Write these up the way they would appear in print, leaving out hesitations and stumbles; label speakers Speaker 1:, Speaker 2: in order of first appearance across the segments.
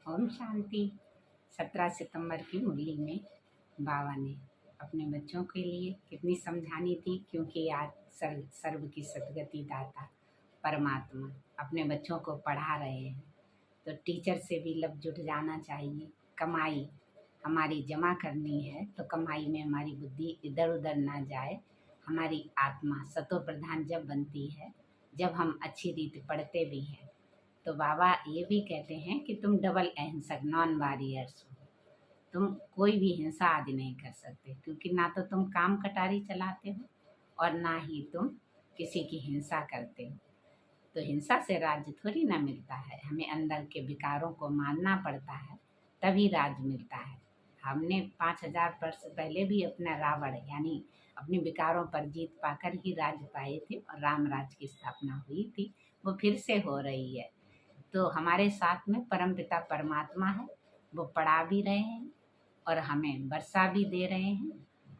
Speaker 1: ओम शांति। 17 सितंबर की मुरली में बाबा ने अपने बच्चों के लिए कितनी समझानी थी, क्योंकि आज सर्व की सद्गति दाता परमात्मा अपने बच्चों को पढ़ा रहे हैं, तो टीचर से भी लब जुट जाना चाहिए। कमाई हमारी जमा करनी है, तो कमाई में हमारी बुद्धि इधर उधर ना जाए। हमारी आत्मा सतो प्रधान जब बनती है, जब हम अच्छी रीति पढ़ते भी हैं, तो बाबा ये भी कहते हैं कि तुम डबल अहिंसक नॉन वॉरियर्स हो। तुम कोई भी हिंसा आदि नहीं कर सकते, क्योंकि ना तो तुम काम कटारी चलाते हो और ना ही तुम किसी की हिंसा करते हो। तो हिंसा से राज्य थोड़ी ना मिलता है, हमें अंदर के विकारों को मानना पड़ता है, तभी राज्य मिलता है। हमने 5000 वर्ष पहले भी अपना रावण यानी अपने विकारों पर जीत पाकर ही राज्य पाए थे और राम राज्य की स्थापना हुई थी। वो फिर से हो रही है। तो हमारे साथ में परमपिता परमात्मा है, वो पढ़ा भी रहे हैं और हमें वर्षा भी दे रहे हैं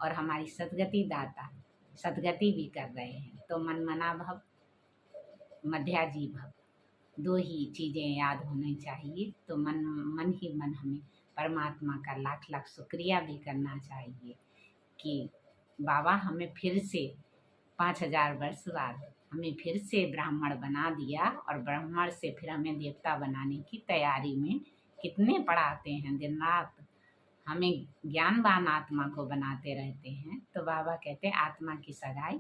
Speaker 1: और हमारी सद्गति दाता सद्गति भी कर रहे हैं। तो मन मना भव मध्याजी भव, दो ही चीज़ें याद होनी चाहिए। तो मन ही मन हमें परमात्मा का लाख लाख शुक्रिया भी करना चाहिए कि बाबा हमें फिर से 5000 वर्ष बाद हमें फिर से ब्राह्मण बना दिया और ब्राह्मण से फिर हमें देवता बनाने की तैयारी में कितने पढ़ाते हैं। दिन रात हमें ज्ञानवान आत्मा को बनाते रहते हैं। तो बाबा कहते हैं आत्मा की सगाई,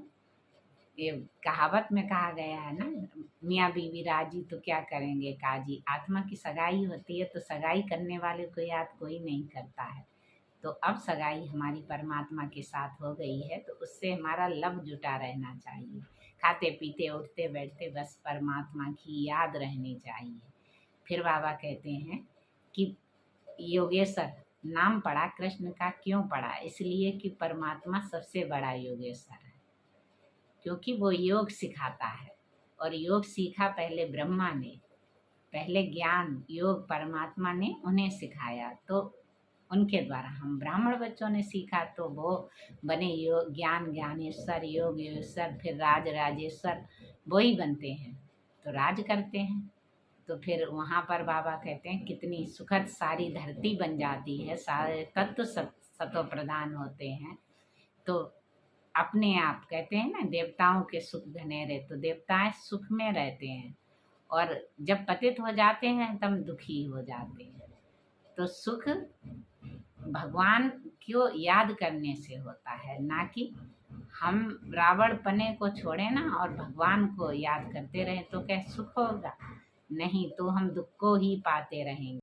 Speaker 1: ये कहावत में कहा गया है ना, मियाँ बीवी राजी तो क्या करेंगे काजी। आत्मा की सगाई होती है, तो सगाई करने वाले को याद कोई नहीं करता है। तो अब सगाई हमारी परमात्मा के साथ हो गई है, तो उससे हमारा लब जुटा रहना चाहिए। खाते पीते उठते बैठते बस परमात्मा की याद रहनी चाहिए। फिर बाबा कहते हैं कि योगेश्वर नाम पड़ा कृष्ण का, क्यों पड़ा? इसलिए कि परमात्मा सबसे बड़ा योगेश्वर है, क्योंकि वो योग सिखाता है। और योग सीखा पहले ब्रह्मा ने, पहले ज्ञान योग परमात्मा ने उन्हें सिखाया, तो उनके द्वारा हम ब्राह्मण बच्चों ने सीखा, तो वो बने योग ज्ञान ज्ञानेश्वर योग योगेश्वर, फिर राज राजेश्वर, वो ही बनते हैं, तो राज करते हैं। तो फिर वहाँ पर बाबा कहते हैं कितनी सुखद सारी धरती बन जाती है, सारे तत्व सतो प्रधान होते हैं। तो अपने आप कहते हैं ना, देवताओं के सुख घनेरे, तो देवताएं सुख में रहते हैं और जब पतित हो जाते हैं तब दुखी हो जाते हैं। तो सुख भगवान को याद करने से होता है, ना कि हम रावण पने को छोड़े ना और भगवान को याद करते रहे तो क्या सुख होगा? नहीं, तो हम दुख को ही पाते रहेंगे।